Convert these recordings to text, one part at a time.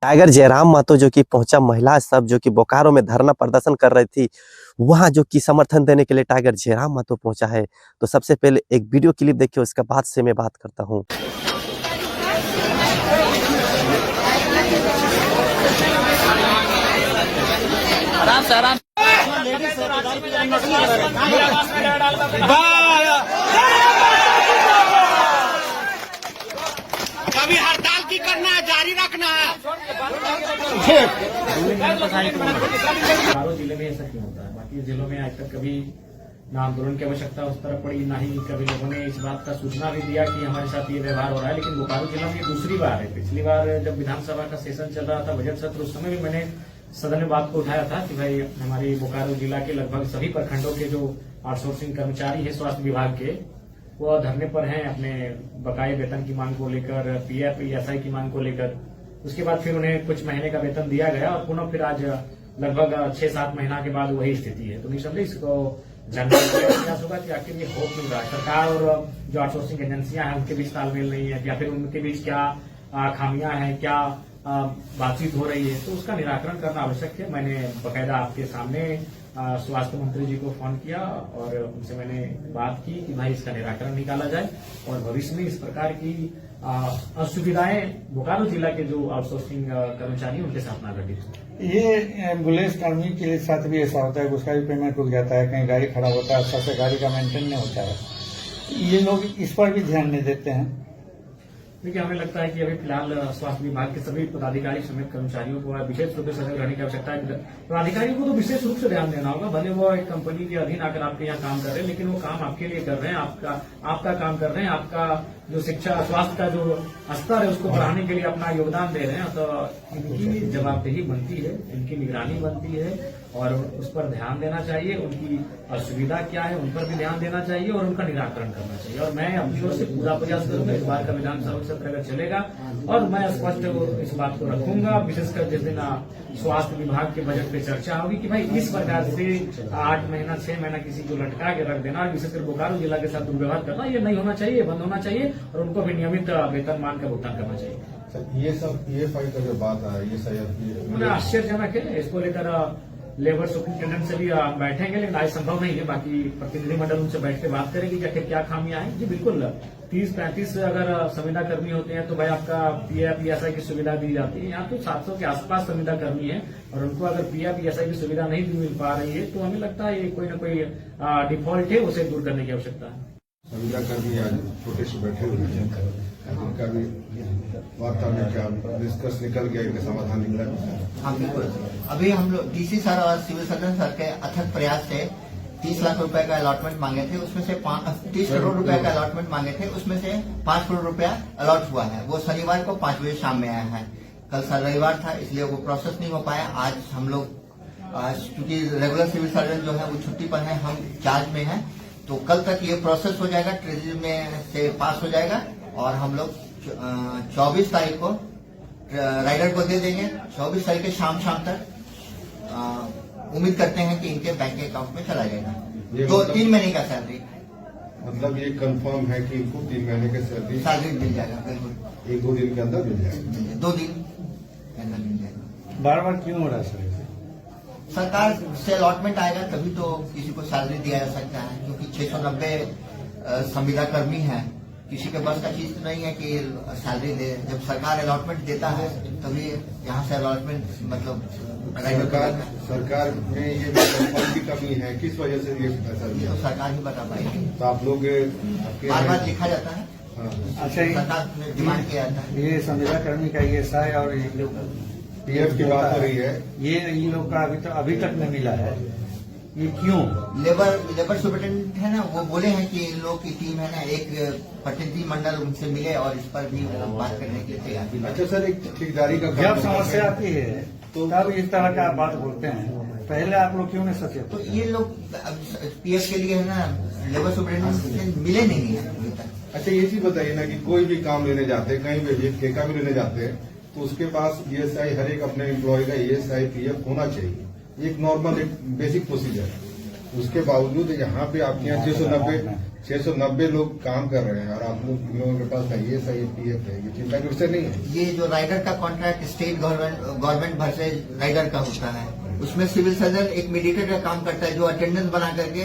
Tiger Jairam Mahato जो कि पहुंचा, महिला सब जो कि बोकारो में धरना प्रदर्शन कर रही थी, वहां जो कि समर्थन देने के लिए टाइगर जयराम महतो पहुंचा है। तो सबसे पहले एक वीडियो क्लिप देखिए, उसके बाद से मैं बात करता हूं। कभी हड़ताल की करना है, जारी रखना है। बोकारो जिले में ऐसा क्यों होता है? बाकी जिलों में आज तक कभी ना आंदोलन की आवश्यकता उस तरफ पड़ी, ना ही कभी लोगों ने इस बात का सूचना भी दिया कि हमारे साथ ये व्यवहार हो रहा है। लेकिन बोकारो जिला में ये दूसरी बार है। पिछली बार जब विधानसभा का सेशन चल रहा था, बजट सत्र, उस समय भी मैंने सदन में बात को उठाया था कि भाई हमारी बोकारो जिला के लगभग सभी प्रखंडों के जो आउटसोर्सिंग कर्मचारी है स्वास्थ्य विभाग के, वो धरने पर हैं अपने बकाये वेतन की मांग को लेकर, पीएफ ईएसआई की मांग को लेकर। उसके बाद फिर उन्हें कुछ महीने का वेतन दिया गया और पुनः फिर आज लगभग 6-7 महीना के बाद वही स्थिति है। तो नहीं समझे, इसको जानने का प्रयास होगा कि आखिर ये हो क्यों रहा है। सरकार और जो आउटसोर्सिंग एजेंसियां हैं उनके बीच तालमेल नहीं है, या फिर उनके बीच क्या खामियां हैं, क्या बातचीत हो रही है, तो उसका निराकरण करना आवश्यक है। मैंने बकायदा आपके सामने स्वास्थ्य मंत्री जी को फोन किया और उनसे मैंने बात की कि भाई इसका निराकरण निकाला जाए और भविष्य में इस प्रकार की असुविधाएं बोकारो जिला के जो आउटसोर्सिंग कर्मचारी उनके साथ न घटित। ये एम्बुलेंस कर्मी के साथ भी ऐसा होता है कि उसका भी पेमेंट रुक जाता है, कहीं गाड़ी खड़ा होता है, अच्छा से गाड़ी का मेंटेन नहीं होता है। ये लोग इस पर भी ध्यान नहीं देते हैं। देखिए, हमें लगता है कि अभी फिलहाल स्वास्थ्य विभाग के सभी पदाधिकारी समेत कर्मचारियों को विशेष रूप से सजग रहने की आवश्यकता है। पदाधिकारियों को तो विशेष रूप से ध्यान देना होगा, भले वो एक कंपनी के अधीन आकर आपके यहाँ काम कर रहे हैं, लेकिन वो काम आपके लिए कर रहे हैं, आपका काम कर रहे हैं, आपका जो शिक्षा स्वास्थ्य का जो स्तर है उसको बढ़ाने के लिए अपना योगदान दे रहे हैं। तो इनकी जवाबदेही बनती है, इनकी निगरानी बनती है और उस पर ध्यान देना चाहिए। उनकी असुविधा क्या है उन पर भी ध्यान देना चाहिए और उनका निराकरण करना चाहिए। और मैं अपनी ओर से पूरा प्रयास करूंगा, इस बार का विधानसभा सत्र अगर चलेगा और मैं स्पष्ट इस बात को रखूंगा, विशेषकर जिस दिन स्वास्थ्य विभाग के बजट पे चर्चा होगी कि भाई इस प्रकार से 8 महीना 6 महीना किसी को लटका के रख देना, विशेषकर बोकारो जिला के साथ दुर्व्यवहार करना, ये नहीं होना चाहिए, बंद होना चाहिए और उनको भी नियमित वेतनमान का भुगतान करना चाहिए। ये सब PFI का जो बात है, ये शायद आश्चर्यजनक है। इसको लेकर लेबर सुप्रिंटेंडेंट से भी बैठेंगे, लेकिन आज संभव नहीं है। बाकी प्रतिनिधिमंडल उनसे बैठ के बात करेगी कि आखिर क्या खामियां हैं। जी बिल्कुल, 30-35 अगर संविदा कर्मी होते हैं तो भाई आपका पीएफ ईएसआई की सुविधा दी जाती है। यहाँ तो 700 के आसपास संविदा कर्मी है और उनको अगर पीएफ ईएसआई की सुविधा नहीं मिल पा रही है तो हमें लगता है ये कोई न कोई डिफॉल्ट है, उसे दूर करने की आवश्यकता है। संविदा कर्मी आज छोटे से बैठे हुए हैं, उनका भी वार्ता में क्या डिस्कस निकल गया, इनका समाधान निकला। हाँ बिल्कुल, अभी हम लोग डीसी सर और सिविल सर्जन सर के अथक प्रयास से 30 लाख रुपए का अलॉटमेंट मांगे थे, उसमें से 30 करोड़ रुपए का अलॉटमेंट मांगे थे, उसमें से 5 करोड़ रुपया अलॉट हुआ है। वो शनिवार को 5 बजे शाम में आया है। कल रविवार था इसलिए वो प्रोसेस नहीं हो पाया। आज हम लोग क्योंकि रेगुलर सिविल सर्जन जो है वो छुट्टी पर है, हम चार्ज में हैं, तो कल तक ये प्रोसेस हो जाएगा, ट्रेजरी में से पास हो जाएगा और हम लोग 24 तारीख को राइडर को दे देंगे। 24 तारीख के शाम तक उम्मीद करते हैं कि इनके बैंक अकाउंट में चला जाएगा। 2-3 महीने का सैलरी, मतलब ये कंफर्म है कि इनको 3 महीने के सैलरी मिल जाएगा। बिल्कुल 1-2 दिन के अंदर मिल जाएगा, 2 दिन के अंदर मिल जाएगा। बार बार क्यों हो रहा है सर? सरकार से अलॉटमेंट आएगा तभी तो किसी को सैलरी दिया जा सकता है, क्योंकि 690 संविदा कर्मी है, किसी के बस का चीज तो नहीं है कि सैलरी दे। जब सरकार अलॉटमेंट देता है तभी यहाँ से अलॉटमेंट मतलब सरकार में ये कंफर्म की कमी है, किस वजह से ये पैसा दिया तो सरकार ही बता पाएगी। तो आप लोग बार बार लिखा जाता है, अच्छा, सरकार में डिमांड किया जाता है। ये संविदा कर्मी का ESI और PF की बात हो रही है, ये इन लोग का अभी तक नहीं मिला है, ये क्यों? लेबर सुपरिटेंडेंट है ना, वो बोले हैं कि इन लोग की टीम है ना, एक प्रतिनिधि मंडल उनसे मिले और इस पर भी बात करने के लिए तैयार। अच्छा सर, एक ठेकेदारी का जब समस्या आती है तो तब इस तरह का बात बोलते हैं, पहले आप लोग क्यों नहीं सचेत? तो ये लोग PF के लिए है ना, लेबर सुपरिटेंडेंट मिले नहीं है अभी तक। अच्छा, ये चीज बताइए ना कि कोई भी काम लेने जाते हैं, कहीं भी ठेका भी लेने जाते हैं, तो उसके पास ESI, हर एक अपने एम्प्लॉय का ESI PF होना चाहिए, एक नॉर्मल एक बेसिक प्रोसीजर है। उसके बावजूद यहाँ पे आपके यहाँ 690 लोग काम कर रहे हैं और आप लोगों के पास IAS IPF है, ये चिंता का विषय नहीं है। ये जो राइडर का कॉन्ट्रैक्ट स्टेट गवर्नमेंट भर से राइडर का होता है, उसमें सिविल सर्जन एक मीडिएटर का काम करता है जो अटेंडेंस बना करके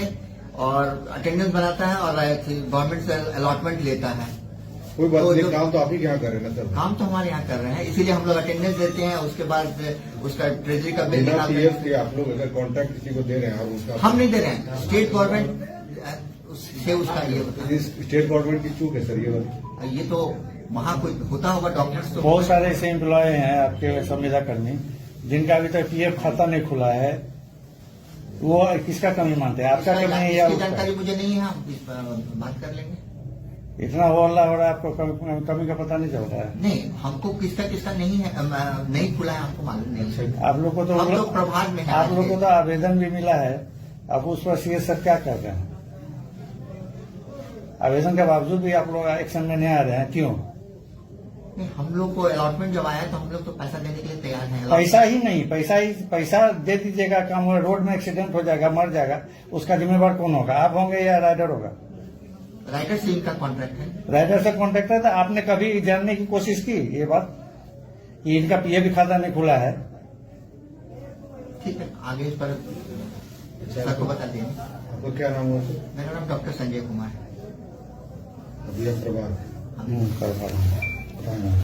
और अटेंडेंस बनाता है और गवर्नमेंट से अलॉटमेंट लेता है। कोई बात तो नहीं, जो- काम तो आप ही के यहाँ कर रहे हैं ना सर। काम तो हमारे यहाँ कर रहे हैं, इसीलिए हम लोग अटेंडेंस देते हैं, उसके बाद उसका ट्रेजरी का बिल बिना निकालते PF हैं। के आप लोग अगर कॉन्ट्रैक्ट किसी को दे रहे हैं और उसका हम नहीं दे रहे हैं, स्टेट गवर्नमेंट से उसका ये होता है। इस स्टेट गवर्नमेंट की चूक है सर ये वाली। ये तो वहाँ कोई होता होगा, डॉक्टर्स तो बहुत सारे ऐसे एम्प्लॉय हैं आपके संविदा कर्मी जिनका अभी तक PF खाता नहीं खुला है, वो किसका कमी मानते हैं, आपका कमी है या इसकी उसका? जानकारी मुझे नहीं है, हम इस पर बात कर लेंगे। इतना हल्ला हो रहा है, आपको कमी का पता नहीं चल रहा है। नहीं, हमको किसका किसका नहीं है, नहीं खुला है, हमको मालूम नहीं है। आप लोग को तो हम लोग प्रभाग में हैं। आप लोग को तो आवेदन भी मिला है, अब उस पर CS सर क्या कर रहे हैं? आवेदन के बावजूद भी आप लोग एक्शन में नहीं आ रहे हैं, क्यों? नहीं, हम लोग को अलॉटमेंट जब आया तो हम लोग तो पैसा देने के लिए तैयार हैं। पैसा ही नहीं, पैसा दे दीजिएगा, काम हो, रोड में एक्सीडेंट हो जाएगा, मर जाएगा, उसका जिम्मेवार कौन होगा? आप होंगे या राइडर होगा? राइडर से इनका कॉन्ट्रैक्ट है। राइडर से कॉन्टेक्ट है, तो आपने कभी जानने की कोशिश की ये बात कि इनका PF खाता नहीं खुला है? ठीक है, आगे इस पर सर को बता देंगे। आपका क्या नाम है सर? मेरा नाम डॉक्टर संजय कुमार है। अभी आप प्रभार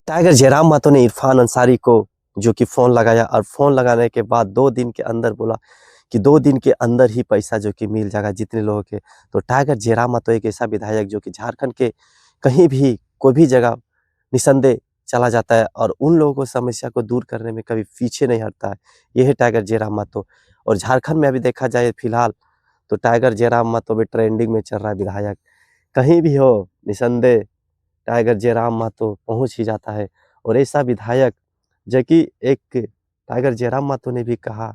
टाइगर जयराम महतो ने इरफान अंसारी को जो कि फोन लगाया और फोन लगाने के बाद 2 दिन के अंदर बोला कि 2 दिन के अंदर ही पैसा जो कि मिल जाएगा जितने लोगों के। तो टाइगर जयराम महतो एक ऐसा विधायक जो कि झारखंड के कहीं भी कोई भी जगह निसंदेह चला जाता है और उन लोगों को समस्या को दूर करने में कभी पीछे नहीं हटता है। ये है टाइगर जयराम महतो। और झारखंड में अभी देखा जाए फिलहाल तो टाइगर जयराम महतो भी ट्रेंडिंग में चल रहा है विधायक। कहीं भी हो निसंदेह टाइगर जयराम महतो पहुंच ही जाता है। और ऐसा विधायक जो कि एक टाइगर जयराम महतो ने भी कहा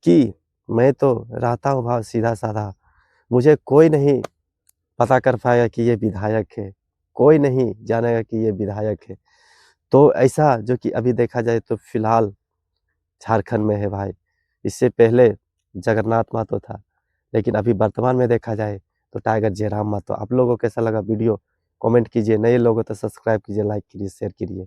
कि मैं तो रहता हूँ भाव सीधा साधा, मुझे कोई नहीं पता कर पाएगा कि ये विधायक है, कोई नहीं जानेगा कि ये विधायक है। तो ऐसा जो कि अभी देखा जाए तो फिलहाल झारखंड में है भाई। इससे पहले जगन्नाथ महतो था, लेकिन अभी वर्तमान में देखा जाए तो टाइगर जयराम महतो। आप लोगों को कैसा लगा वीडियो कमेंट कीजिए, नए लोगों तो सब्सक्राइब कीजिए, लाइक कीजिए, शेयर कीजिए।